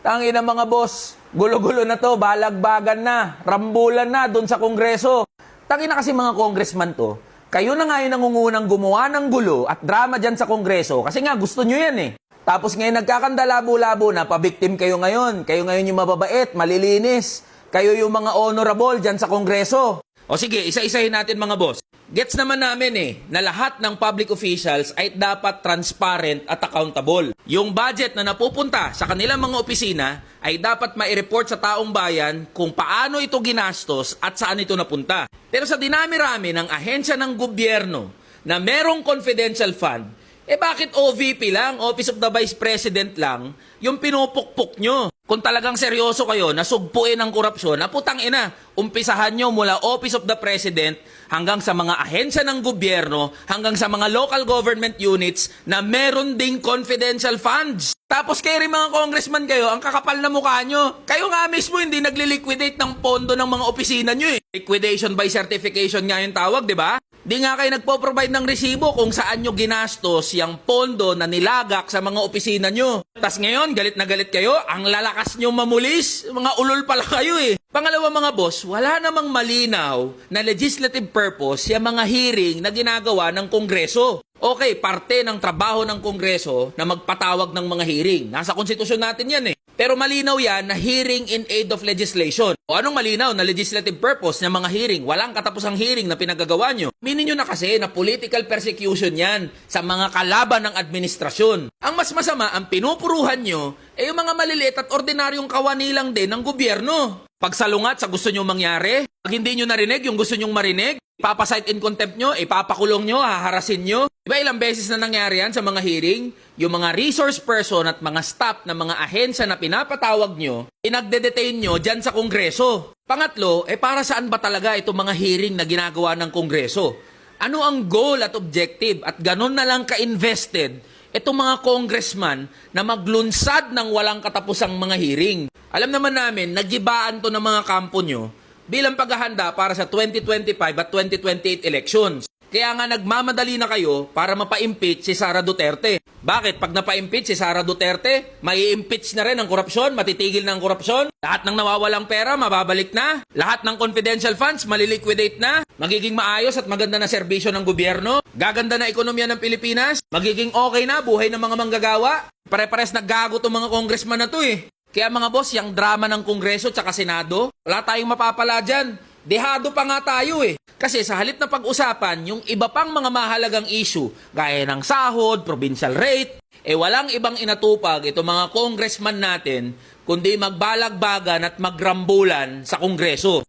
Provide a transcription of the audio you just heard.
Tangina mga boss, gulo-gulo na to, balagbagan na, rambulan na doon sa Kongreso. Tangina kasi mga congressman to, kayo na nga yung nangungunang gumawa ng gulo at drama dyan sa Kongreso kasi nga gusto nyo yan eh. Tapos ngayon nagkakandalabo-labo na, pabiktim kayo ngayon. Kayo ngayon yung mababait, malilinis. Kayo yung mga honorable dyan sa Kongreso. O sige, isa-isahin natin mga boss. Gets naman namin na lahat ng public officials ay dapat transparent at accountable. Yung budget na napupunta sa kanilang mga opisina ay dapat mai-report sa taong bayan kung paano ito ginastos at saan ito napunta. Pero sa dinami-rami ng ahensya ng gobyerno na merong confidential fund, bakit OVP lang, Office of the Vice President lang, yung pinupukpok nyo? Kung talagang seryoso kayo na sugpuin ang korupsyon, na putang ina, umpisahan nyo mula Office of the President hanggang sa mga ahensya ng gobyerno, hanggang sa mga local government units na meron ding confidential funds. Tapos kayo rin mga congressman kayo, ang kakapal na mukha nyo. Kayo nga mismo hindi nagli-liquidate ng pondo ng mga opisina nyo eh. Liquidation by certification nga yung tawag, di ba? Di nga kayo nagpo-provide ng resibo kung saan nyo ginastos yung pondo na nilagak sa mga opisina nyo. Tas ngayon, galit na galit kayo, ang lalakas nyo mamulis, mga ulol pala kayo eh. Pangalawa mga boss, wala namang malinaw na legislative purpose yung mga hearing na ginagawa ng Kongreso. Okay, parte ng trabaho ng Kongreso na magpatawag ng mga hearing. Nasa konstitusyon natin yan eh. Pero malinaw yan na hearing in aid of legislation. O anong malinaw na legislative purpose ng mga hearing? Walang katapusang hearing na pinagagawa nyo. Minin nyo na kasi na political persecution yan sa mga kalaban ng administrasyon. Ang mas masama, ang pinupuruhan nyo, yung mga maliliit at ordinaryong kawani lang din ng gobyerno. Pagsalungat sa gusto nyo mangyari, pag hindi nyo narinig yung gusto nyong marinig, ipapasight in contempt nyo, ipapakulong nyo, haharasin nyo. Diba ilang beses na nangyari yan sa mga hearing? Yung mga resource person at mga staff ng mga ahensya na pinapatawag nyo, inagde-detain nyo dyan sa Kongreso. Pangatlo, para saan ba talaga itong mga hearing na ginagawa ng Kongreso? Ano ang goal at objective at ganun na lang ka-invested itong mga congressman na maglunsad ng walang katapusang mga hearing? Alam naman namin, nagibaan to ng mga kampo nyo bilang paghahanda para sa 2025 at 2028 elections. Kaya nga nagmamadali na kayo para mapa-impeach si Sara Duterte. Bakit? Pag napa-impeach si Sara Duterte, mai-impeach na rin ang korupsyon, matitigil na ang korupsyon, lahat ng nawawalang pera, mababalik na, lahat ng confidential funds, maliliquidate na, magiging maayos at maganda na serbisyo ng gobyerno, gaganda na ekonomiya ng Pilipinas, magiging okay na buhay ng mga manggagawa. Pare-pares naggago itong mga congressman na to eh. Kaya mga boss, yung drama ng Kongreso at Senado, wala tayong mapapala dyan. Dehado pa nga tayo eh. Kasi sa halip na pag-usapan, yung iba pang mga mahalagang issue, gaya ng sahod, provincial rate, walang ibang inatupag itong mga congressman natin, kundi magbalagbagan at magrambulan sa Kongreso.